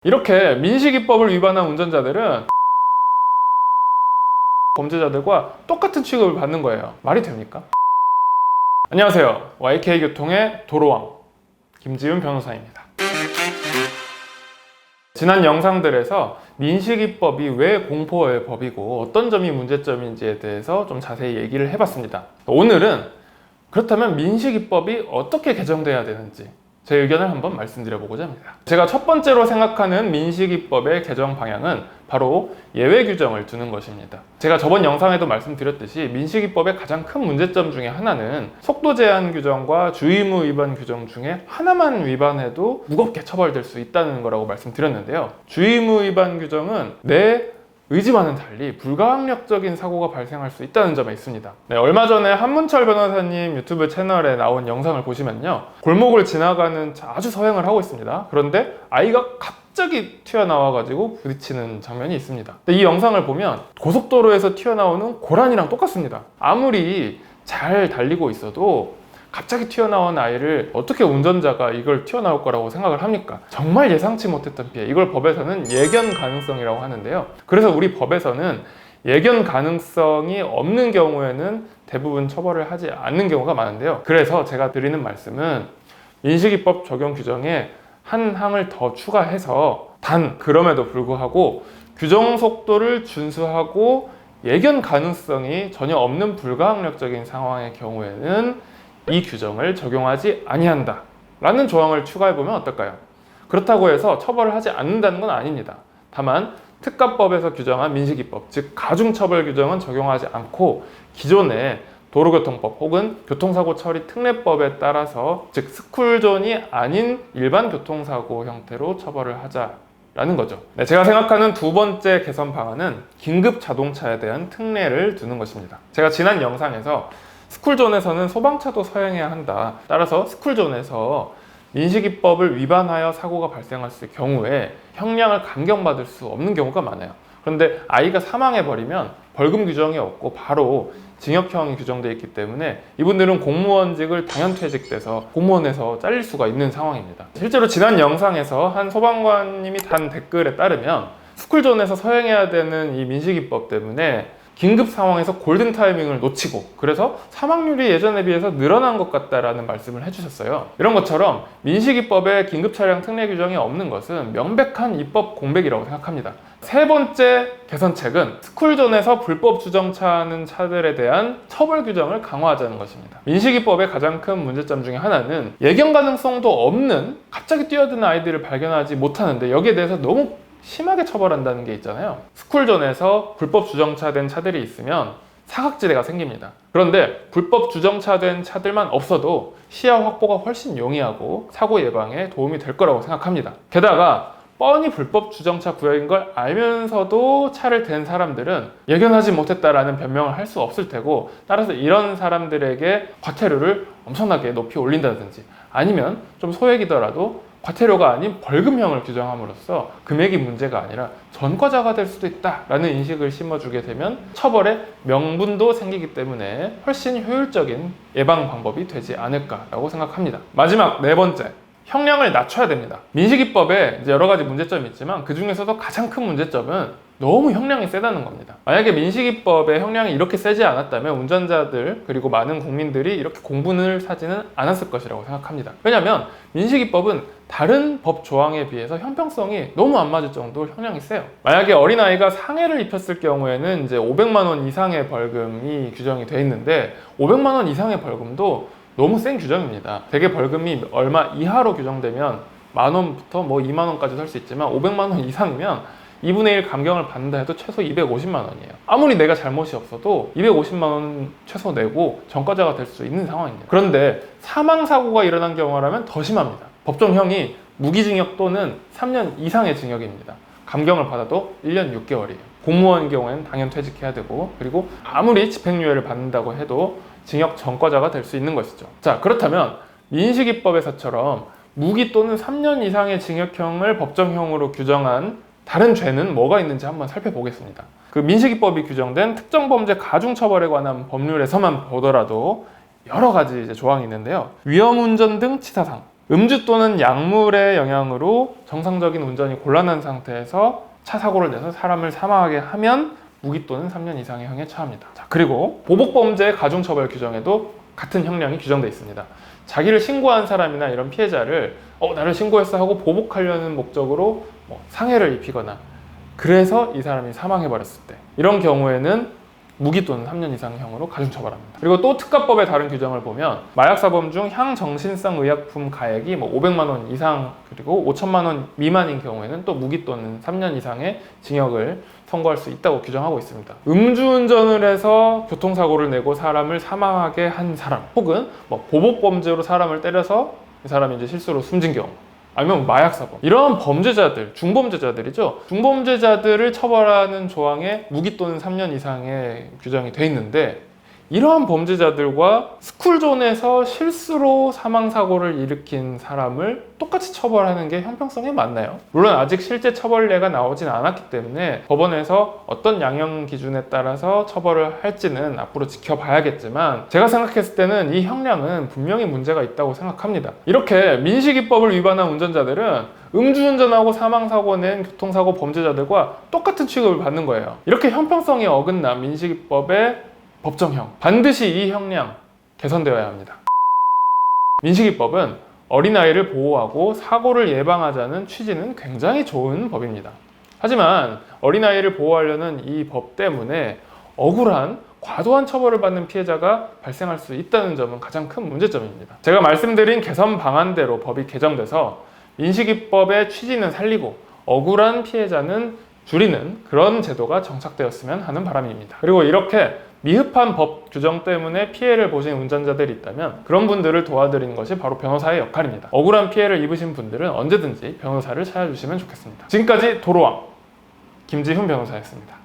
이렇게 민식이법을 위반한 운전자들은 범죄자들과 똑같은 취급을 받는 거예요. 말이 됩니까? 안녕하세요. YK교통의 도로왕 김지훈 변호사입니다. 지난 영상들에서 민식이법이 왜 공포의 법이고 어떤 점이 문제점인지에 대해서 좀 자세히 얘기를 해봤습니다. 오늘은 그렇다면 민식이법이 어떻게 개정돼야 되는지 제 의견을 한번 말씀드려보고자 합니다. 제가 첫 번째로 생각하는 민식이법의 개정 방향은 바로 예외 규정을 두는 것입니다. 제가 저번 영상에도 말씀드렸듯이 민식이법의 가장 큰 문제점 중에 하나는 속도 제한 규정과 주의무 위반 규정 중에 하나만 위반해도 무겁게 처벌될 수 있다는 거라고 말씀드렸는데요. 주의무 위반 규정은 내 의지와는 달리 불가항력적인 사고가 발생할 수 있다는 점에 있습니다. 얼마 전에 한문철 변호사님 유튜브 채널에 나온 영상을 보시면요, 골목을 지나가는 아주 서행을 하고 있습니다. 그런데 아이가 갑자기 튀어나와가지고 부딪히는 장면이 있습니다. 근데 이 영상을 보면 고속도로에서 튀어나오는 고란이랑 똑같습니다. 아무리 잘 달리고 있어도 갑자기 튀어나온 아이를 어떻게 운전자가 이걸 튀어나올 거라고 생각을 합니까? 정말 예상치 못했던 피해, 이걸 법에서는 예견 가능성이라고 하는데요. 그래서 우리 법에서는 예견 가능성이 없는 경우에는 대부분 처벌을 하지 않는 경우가 많은데요. 그래서 제가 드리는 말씀은 민식이법 적용 규정에 한 항을 더 추가해서 단 그럼에도 불구하고 규정 속도를 준수하고 예견 가능성이 전혀 없는 불가항력적인 상황의 경우에는 이 규정을 적용하지 아니한다 라는 조항을 추가해보면 어떨까요? 그렇다고 해서 처벌을 하지 않는다는 건 아닙니다. 다만 특가법에서 규정한 민식이법, 즉 가중처벌 규정은 적용하지 않고 기존의 도로교통법 혹은 교통사고 처리 특례법에 따라서 즉 스쿨존이 아닌 일반 교통사고 형태로 처벌을 하자라는 거죠. 제가 생각하는 두 번째 개선 방안은 긴급 자동차에 대한 특례를 두는 것입니다. 제가 지난 영상에서 스쿨존에서는 소방차도 서행해야 한다. 따라서 스쿨존에서 민식이법을 위반하여 사고가 발생했을 경우에 형량을 감경받을 수 없는 경우가 많아요. 그런데 아이가 사망해버리면 벌금 규정이 없고 바로 징역형이 규정되어 있기 때문에 이분들은 공무원직을 당연퇴직돼서 공무원에서 잘릴 수가 있는 상황입니다. 실제로 지난 영상에서 한 소방관님이 단 댓글에 따르면 스쿨존에서 서행해야 되는 이 민식이법 때문에 긴급 상황에서 골든 타이밍을 놓치고 그래서 사망률이 예전에 비해서 늘어난 것 같다라는 말씀을 해주셨어요. 이런 것처럼 민식이법에 긴급 차량 특례 규정이 없는 것은 명백한 입법 공백이라고 생각합니다. 세 번째 개선책은 스쿨존에서 불법 주정차하는 차들에 대한 처벌 규정을 강화하자는 것입니다. 민식이법의 가장 큰 문제점 중에 하나는 예견 가능성도 없는 갑자기 뛰어드는 아이들을 발견하지 못하는데 여기에 대해서 너무 심하게 처벌한다는 게 있잖아요. 스쿨존에서 불법 주정차된 차들이 있으면 사각지대가 생깁니다. 그런데 불법 주정차된 차들만 없어도 시야 확보가 훨씬 용이하고 사고 예방에 도움이 될 거라고 생각합니다. 게다가 뻔히 불법 주정차 구역인 걸 알면서도 차를 댄 사람들은 예견하지 못했다라는 변명을 할 수 없을 테고, 따라서 이런 사람들에게 과태료를 엄청나게 높이 올린다든지 아니면 좀 소액이더라도 과태료가 아닌 벌금형을 규정함으로써 금액이 문제가 아니라 전과자가 될 수도 있다라는 인식을 심어주게 되면 처벌의 명분도 생기기 때문에 훨씬 효율적인 예방 방법이 되지 않을까라고 생각합니다. 마지막 네 번째, 형량을 낮춰야 됩니다. 민식이법에 이제 여러 가지 문제점이 있지만 그 중에서도 가장 큰 문제점은 너무 형량이 세다는 겁니다. 만약에 민식이법의 형량이 이렇게 세지 않았다면 운전자들 그리고 많은 국민들이 이렇게 공분을 사지는 않았을 것이라고 생각합니다. 왜냐하면 민식이법은 다른 법 조항에 비해서 형평성이 너무 안 맞을 정도로 형량이 세요. 만약에 어린아이가 상해를 입혔을 경우에는 이제 500만 원 이상의 벌금이 규정이 돼 있는데 500만 원 이상의 벌금도 너무 센 규정입니다. 대개 벌금이 얼마 이하로 규정되면 10,000원부터 20,000원까지 살 수 있지만 500만 원 이상이면 2분의 1 감경을 받는다 해도 최소 250만 원이에요. 아무리 내가 잘못이 없어도 250만 원 최소 내고 전과자가 될 수 있는 상황입니다. 그런데 사망사고가 일어난 경우라면 더 심합니다. 법정형이 무기징역 또는 3년 이상의 징역입니다. 감경을 받아도 1년 6개월이에요. 공무원인 경우에는 당연 퇴직해야 되고, 그리고 아무리 집행유예를 받는다고 해도 징역 전과자가 될 수 있는 것이죠. 자, 그렇다면 민식이법에서처럼 무기 또는 3년 이상의 징역형을 법정형으로 규정한 다른 죄는 뭐가 있는지 한번 살펴보겠습니다. 그 민식이법이 규정된 특정범죄 가중처벌에 관한 법률에서만 보더라도 여러 가지 조항이 있는데요. 위험운전 등 치사상, 음주 또는 약물의 영향으로 정상적인 운전이 곤란한 상태에서 차 사고를 내서 사람을 사망하게 하면 무기 또는 3년 이상의 형에 처합니다. 자, 그리고 보복범죄 가중처벌 규정에도 같은 형량이 규정되어 있습니다. 자기를 신고한 사람이나 이런 피해자를 나를 신고했어 하고 보복하려는 목적으로 상해를 입히거나 그래서 이 사람이 사망해버렸을 때 이런 경우에는 무기 또는 3년 이상형으로 가중처벌합니다. 그리고 또 특가법의 다른 규정을 보면 마약사범 중 향정신성 의약품 가액이 500만 원 이상 그리고 5천만 원 미만인 경우에는 또 무기 또는 3년 이상의 징역을 선고할 수 있다고 규정하고 있습니다. 음주운전을 해서 교통사고를 내고 사람을 사망하게 한 사람 혹은 보복범죄로 사람을 때려서 이 사람이 이제 실수로 숨진 경우 아니면 마약사범 이런 범죄자들, 중범죄자들이죠. 중범죄자들을 처벌하는 조항에 무기 또는 3년 이상의 규정이 돼 있는데 이러한 범죄자들과 스쿨존에서 실수로 사망사고를 일으킨 사람을 똑같이 처벌하는 게 형평성에 맞나요? 물론 아직 실제 처벌례가 나오진 않았기 때문에 법원에서 어떤 양형 기준에 따라서 처벌을 할지는 앞으로 지켜봐야겠지만 제가 생각했을 때는 이 형량은 분명히 문제가 있다고 생각합니다. 이렇게 민식이법을 위반한 운전자들은 음주운전하고 사망사고 낸 교통사고 범죄자들과 똑같은 취급을 받는 거예요. 이렇게 형평성이 어긋난 민식이법의 법정형, 반드시 이 형량 개선되어야 합니다. 민식이법은 어린아이를 보호하고 사고를 예방하자는 취지는 굉장히 좋은 법입니다. 하지만 어린아이를 보호하려는 이 법 때문에 억울한 과도한 처벌을 받는 피해자가 발생할 수 있다는 점은 가장 큰 문제점입니다. 제가 말씀드린 개선 방안대로 법이 개정돼서 민식이법의 취지는 살리고 억울한 피해자는 줄이는 그런 제도가 정착되었으면 하는 바람입니다. 그리고 이렇게 미흡한 법 규정 때문에 피해를 보신 운전자들이 있다면 그런 분들을 도와드리는 것이 바로 변호사의 역할입니다. 억울한 피해를 입으신 분들은 언제든지 변호사를 찾아주시면 좋겠습니다. 지금까지 도로왕 김지훈 변호사였습니다.